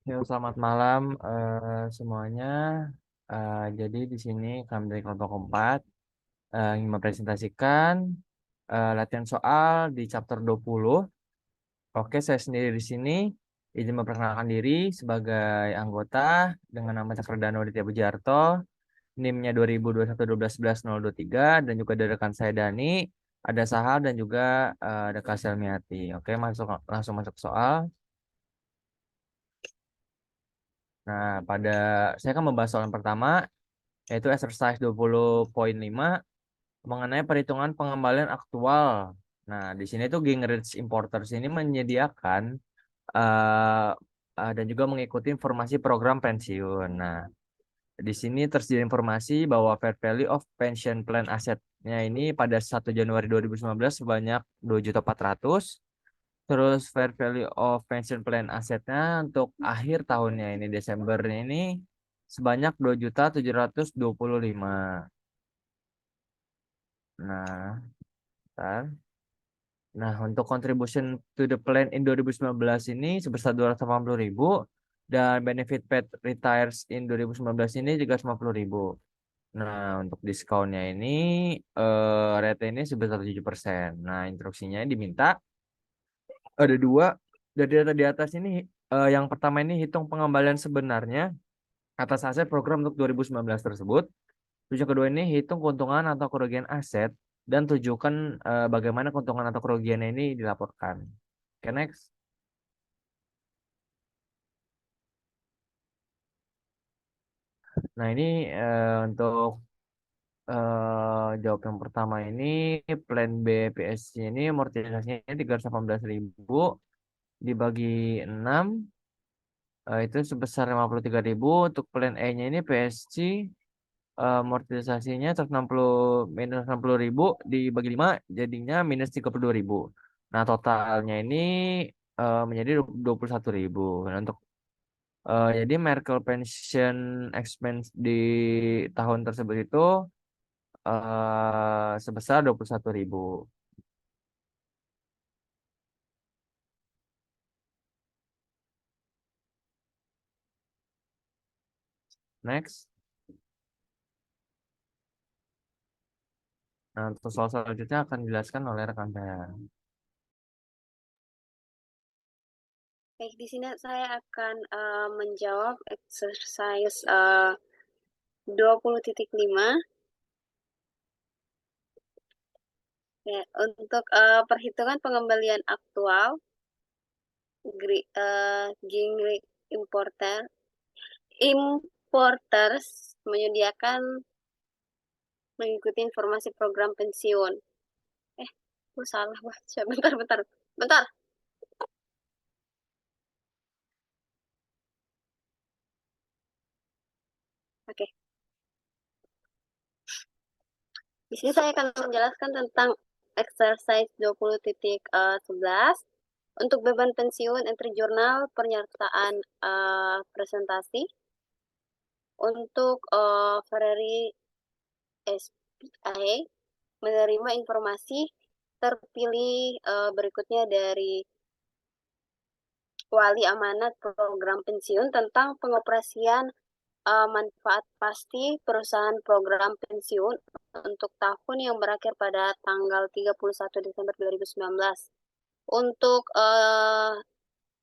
Yo, selamat malam semuanya. Jadi di sini kami dari kelompok 4 ingin mempresentasikan latihan soal di chapter 20. Oke, saya sendiri di sini izin memperkenalkan diri sebagai anggota dengan nama Cakradano Ditya Bujarto, NIM-nya 2021 12 11 023, dan juga dari rekan saya Dani, ada Sahal dan juga ada Kak Selmiati. Oke, langsung masuk ke soal. Nah, saya akan membahas soal yang pertama, yaitu exercise 20.5 mengenai perhitungan pengembalian aktual. Nah, di sini tuh Gingrich Importers ini menyediakan eh, dan juga mengikuti informasi program pensiun. Nah, di sini tersedia informasi bahwa fair value of pension plan asetnya ini pada 1 Januari 2019 sebanyak 2.400.000. Terus fair value of pension plan asetnya untuk akhir tahunnya ini Desembernya ini sebanyak 2.725.000. Nah, ntar. Nah, untuk contribution to the plan in 2019 ini sebesar 280.000 dan benefit paid retires in 2019 ini juga 50.000. Nah, untuk diskonnya ini rate ini sebesar 7%. Nah, instruksinya diminta ada dua dari data di atas ini. Yang pertama ini hitung pengembalian sebenarnya atas aset program untuk 2019 tersebut. Terus yang kedua ini hitung keuntungan atau kerugian aset dan tunjukkan bagaimana keuntungan atau kerugiannya ini dilaporkan. Oke, next. Nah, ini untuk jawab yang pertama ini plan BPS ini amortisasinya 318.000 dibagi 6 itu sebesar 53.000. Untuk plan E-nya ini PSG amortisasinya 160 minus 60.000 dibagi 5 jadinya minus 32.000. Nah, totalnya ini menjadi 21.000. Nah, untuk jadi Merkel pension expense di tahun tersebut itu sebesar 21.000. Next. Nah, untuk soal selanjutnya akan dijelaskan oleh rekan saya. Baik, di sini saya akan menjawab exercise 20.5. Ya, untuk perhitungan pengembalian aktual, Gingrich Importers menyediakan mengikuti informasi program pensiun. Gue salah baca. Bentar. Oke. Di sini saya akan menjelaskan tentang exercise 20.11 untuk beban pensiun, entry jurnal, pernyataan presentasi. Untuk Ferrari SPA menerima informasi terpilih berikutnya dari wali amanat program pensiun tentang pengoperasian manfaat pasti perusahaan program pensiun untuk tahun yang berakhir pada tanggal 31 Desember 2019. Untuk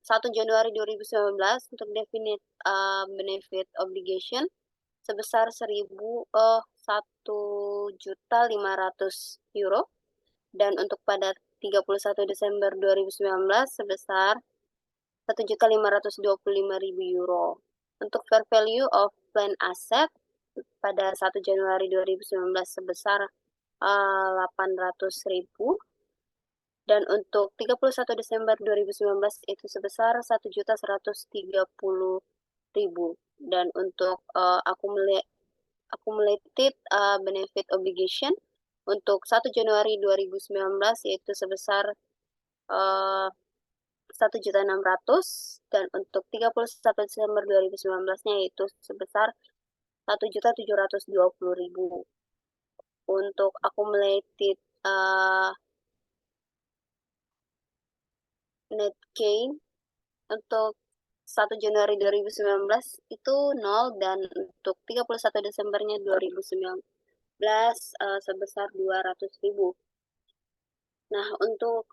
1 Januari 2019 untuk definite benefit obligation sebesar 1.500.000 euro, dan untuk pada 31 Desember 2019 sebesar 1.525.000 euro. Untuk fair value of plan asset pada 1 Januari 2019 sebesar 800.000, dan untuk 31 Desember 2019 itu sebesar 1.130.000, dan untuk accumulated benefit obligation untuk 1 Januari 2019 yaitu sebesar 1.600.000, dan untuk 31 Desember 2019-nya yaitu sebesar 1.720.000. Untuk accumulated net gain untuk 1 Januari 2019 itu 0 dan untuk 31 Desembernya 2019 sebesar 200.000. Nah, untuk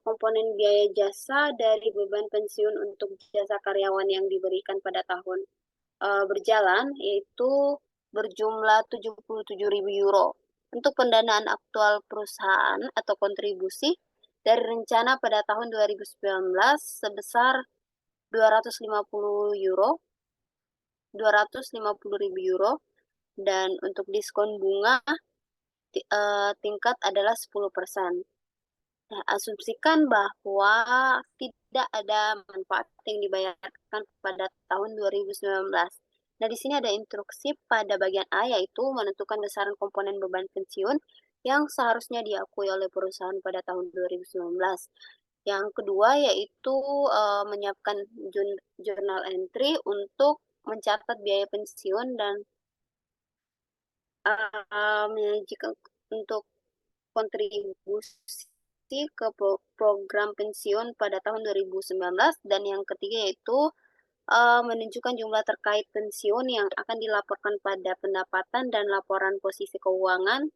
komponen biaya jasa dari beban pensiun untuk jasa karyawan yang diberikan pada tahun berjalan yaitu berjumlah 77.000 euro. Untuk pendanaan aktual perusahaan atau kontribusi dari rencana pada tahun 2019 sebesar 250 euro, 250.000 euro, dan untuk diskon bunga tingkat adalah 10%. Nah, asumsikan bahwa tidak ada manfaat yang dibayarkan pada tahun 2019. Nah, di sini ada instruksi pada bagian A, yaitu menentukan besaran komponen beban pensiun yang seharusnya diakui oleh perusahaan pada tahun 2019. Yang kedua yaitu menyiapkan journal entry untuk mencatat biaya pensiun dan menyajikan untuk kontribusi ke program pensiun pada tahun 2019. Dan yang ketiga yaitu menunjukkan jumlah terkait pensiun yang akan dilaporkan pada pendapatan dan laporan posisi keuangan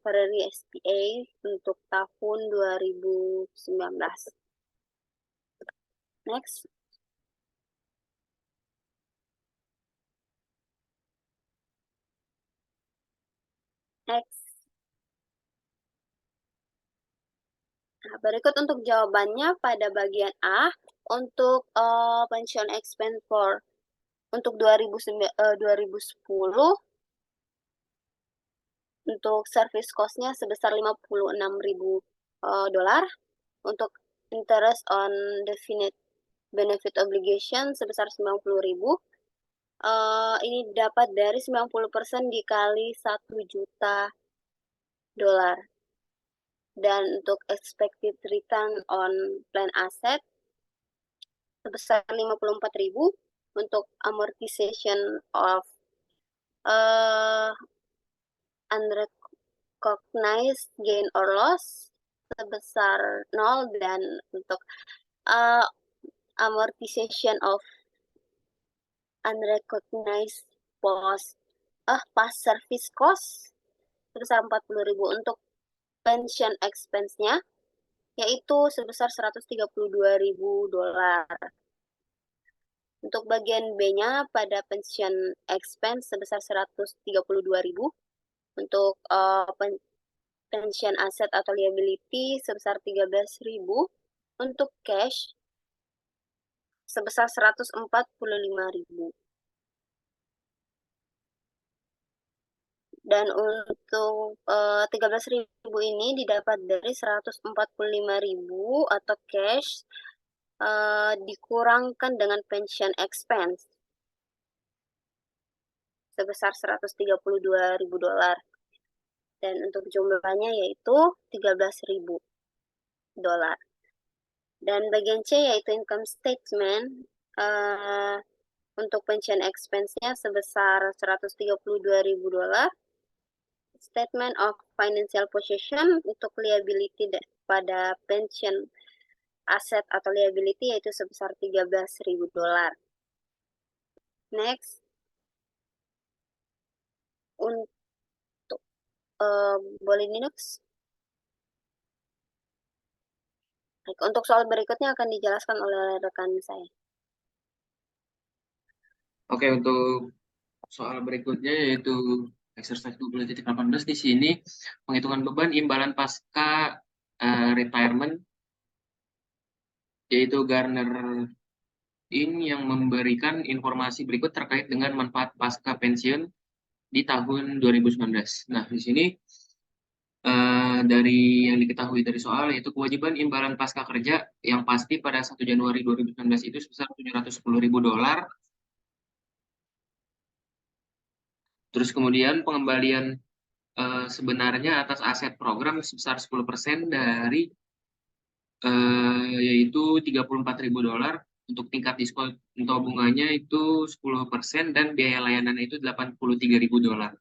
Ferrari SPA untuk tahun 2019. Next. Next. Nah, berikut untuk jawabannya pada bagian A. Untuk pension expense for untuk 2010 untuk service cost-nya sebesar 56.000 dolar. Untuk interest on definite benefit obligation sebesar 90.000. Ini dapat dari 90% dikali 1 juta dolar. Dan untuk expected return on plan asset sebesar 54.000. Untuk amortization of unrecognized gain or loss sebesar 0. Dan untuk amortization of unrecognized past service cost sebesar 40.000. Untuk pension expense-nya yaitu sebesar 132.000 dolar. Untuk bagian B-nya pada pension expense sebesar 132.000. Untuk pension asset atau liability sebesar 13.000. Untuk cash sebesar 145.000. Dan untuk 13.000 ini didapat dari 145.000 atau cash dikurangkan dengan pension expense sebesar 132.000 dolar. Dan untuk jumlahnya yaitu 13.000 dolar. Dan bagian C yaitu income statement untuk pension expense-nya sebesar 132.000 dolar. Statement of financial position untuk liability pada pension aset atau liability yaitu sebesar 13.000 dolar. Next. Untuk boleh Linux. Untuk soal berikutnya akan dijelaskan oleh rekan saya. Oke, untuk soal berikutnya yaitu exercise 20.18 di sini penghitungan beban imbalan pasca retirement, yaitu Garner Inc. yang memberikan informasi berikut terkait dengan manfaat pasca pensiun di tahun 2019. Nah, di sini dari yang diketahui dari soal yaitu kewajiban imbalan pasca kerja yang pasti pada 1 Januari 2019 itu sebesar 710.000 dolar. Terus kemudian pengembalian sebenarnya atas aset program sebesar 10% dari yaitu 34.000 dolar. Untuk tingkat diskon atau bunganya itu 10% dan biaya layanan itu 83.000 dolar.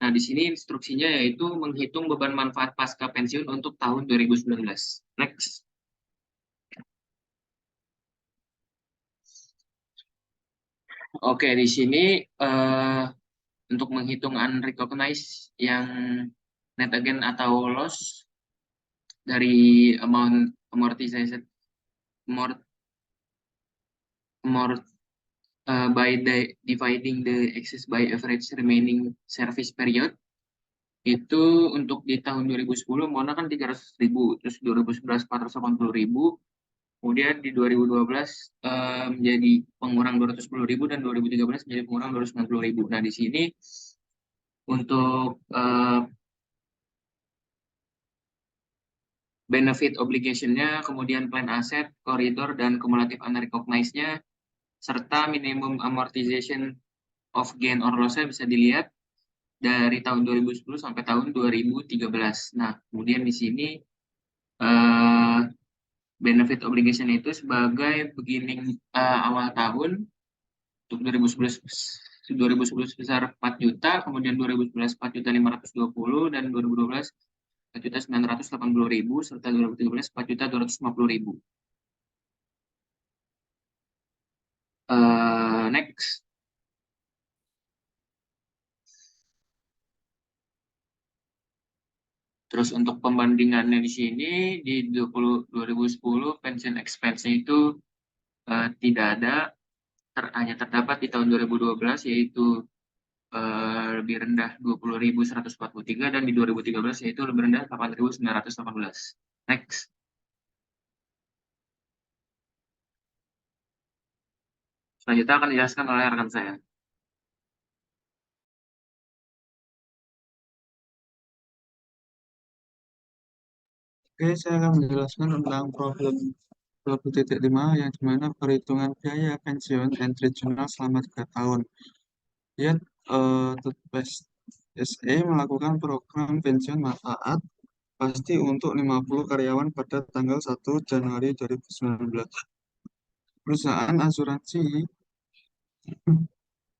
Nah, di sini instruksinya yaitu menghitung beban manfaat pasca pensiun untuk tahun 2019. Next. Oke, di sini untuk menghitung unrecognized yang net again atau loss dari amount amortization amort, amort by dividing the excess by average remaining service period itu untuk di tahun 2010 Mona kan 300.000, terus 2011 480.000, kemudian di 2012 menjadi pengurang 210.000 dan 2013 menjadi pengurang 290.000. Nah, di sini untuk benefit obligation-nya, kemudian plan aset, koridor, dan kumulatif unrecognized-nya, serta minimum amortization of gain or loss-nya bisa dilihat dari tahun 2010 sampai tahun 2013. Nah, kemudian di sini eh, benefit obligation itu sebagai beginning awal tahun untuk 2011 sebesar 4 juta, kemudian 2011 4.520.000 dan 2012 4.980.000 serta 2013 4.250.000. Next. Terus untuk pembandingannya di sini di 2010 pension expense itu tidak ada, hanya terdapat di tahun 2012 yaitu lebih rendah 20.143 dan di 2013 yaitu lebih rendah 8.918. Next. Selanjutnya akan dijelaskan oleh rekan saya. Oke, saya akan menjelaskan tentang problem 20.5 yang dimana perhitungan biaya pensiun and regional selama 3 tahun. Yet, Toothpaste SE melakukan program pensiun manfaat pasti untuk 50 karyawan pada tanggal 1 Januari 2019. Perusahaan asuransi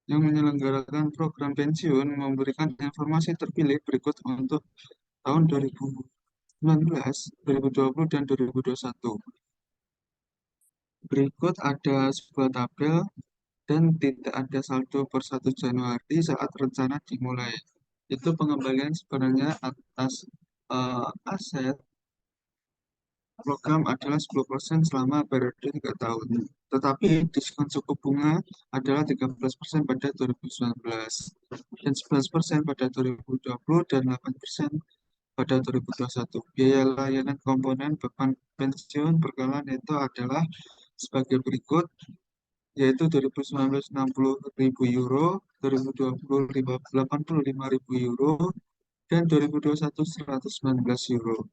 yang menyelenggarakan program pensiun memberikan informasi terpilih berikut untuk tahun 2019, 2020, dan 2021. Berikut ada sebuah tabel dan tidak ada saldo per 1 Januari saat rencana dimulai. Itu pengembalian sebenarnya atas aset program adalah 10% selama periode 3 tahun. Tetapi diskon suku bunga adalah 13% pada 2019 dan 11% pada 2020 dan 8% pada 2021. Biaya layanan komponen beban pensiun berkala neto adalah sebagai berikut, yaitu 2019 60.000 euro, 2020 85.000 euro, dan 2021 119 euro.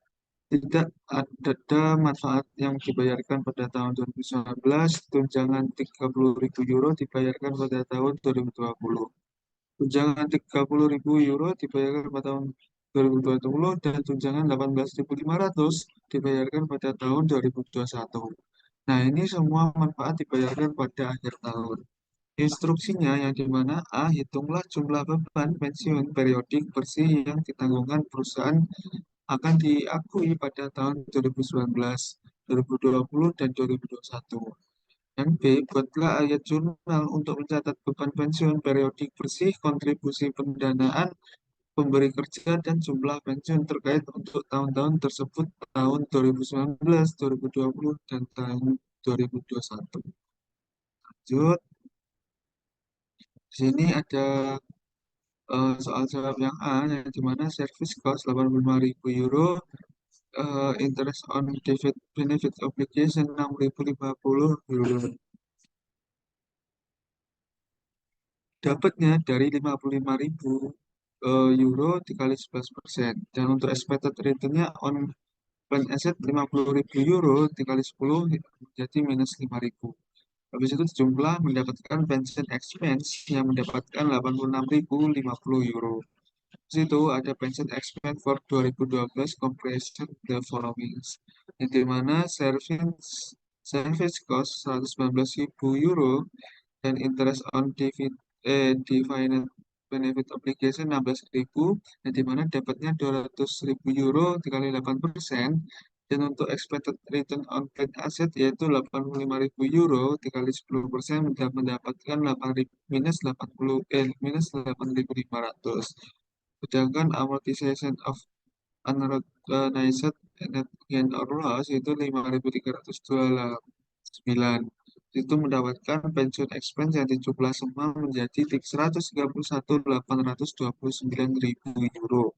Tidak ada manfaat yang dibayarkan pada tahun 2019, tunjangan 30.000 euro dibayarkan pada tahun 2020. Tunjangan 30.000 euro dibayarkan pada tahun 2020 dan tunjangan 18.500 dibayarkan pada tahun 2021. Nah, ini semua manfaat dibayarkan pada akhir tahun. Instruksinya yang dimana A. Hitunglah jumlah beban pensiun periodik bersih yang ditanggungkan perusahaan akan diakui pada tahun 2019, 2020, dan 2021. Dan B. Buatlah ayat jurnal untuk mencatat beban pensiun periodik bersih, kontribusi pendanaan, pemberi kerja, dan jumlah pensiun terkait untuk tahun-tahun tersebut, tahun 2019, 2020, dan tahun 2021. Lanjut. Di sini ada soal jawab yang A, yang dimana service cost 85.000 euro, interest on benefit obligation 6.050 euro. Dapatnya dari 55.000 euro dikali 11%. Dan untuk expected return-nya on plan asset 50.000 euro dikali 10 jadi minus 5.000. Habis itu jumlah mendapatkan pension expense yang mendapatkan 86.050 euro. Di situ ada pension expense for 2012 comparison the following. Yang dimana service cost 119.000 euro dan interest on defined benefit obligation 16.000, yang dimana dapatnya 200.000 euro dikali 8%, Dan untuk expected return on plan asset yaitu 85.000 euro dikali 10% sudah mendapatkan minus 8.500. Sedangkan amortization of unrecognized net gain or loss itu 5.329. Itu mendapatkan pensiun expense yang dijumlah semua menjadi 131.829.000 euro.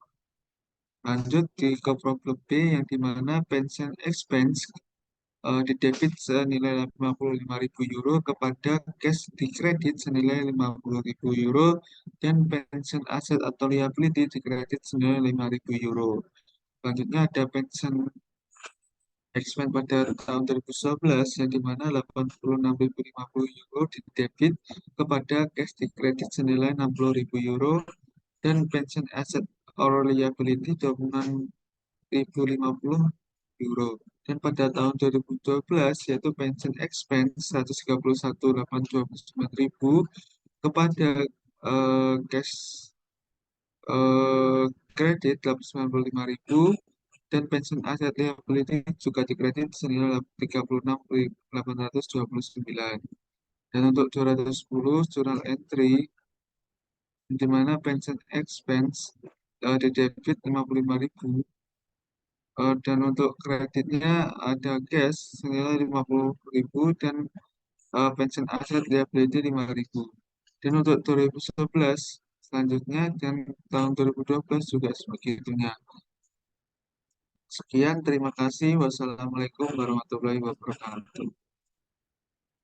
Lanjut ke problem B yang dimana pension expense di debit senilai 55.000 euro kepada cash di kredit senilai 50.000 euro dan pension aset atau liability di kredit senilai 5.000 euro. Selanjutnya ada pension expense pada tahun 2011 yang dimana 86.050 euro di debit kepada cash di kredit senilai 60.000 euro dan pension asset or liability tabungan 1.050 euro. Dan pada tahun 2012 yaitu pension expense 131.829.000 kepada cash kredit 895.000 dan pension asset liability juga dikredit senilai 36.829. Dan untuk 210 journal entry di mana pension expense di debit 55.000 dan untuk kreditnya ada cash senilai 50.000 dan pension aset liability 5.000. Dan untuk 2011 selanjutnya dan tahun 2012 juga sebegitunya. Sekian, terima kasih. Wassalamualaikum warahmatullahi wabarakatuh.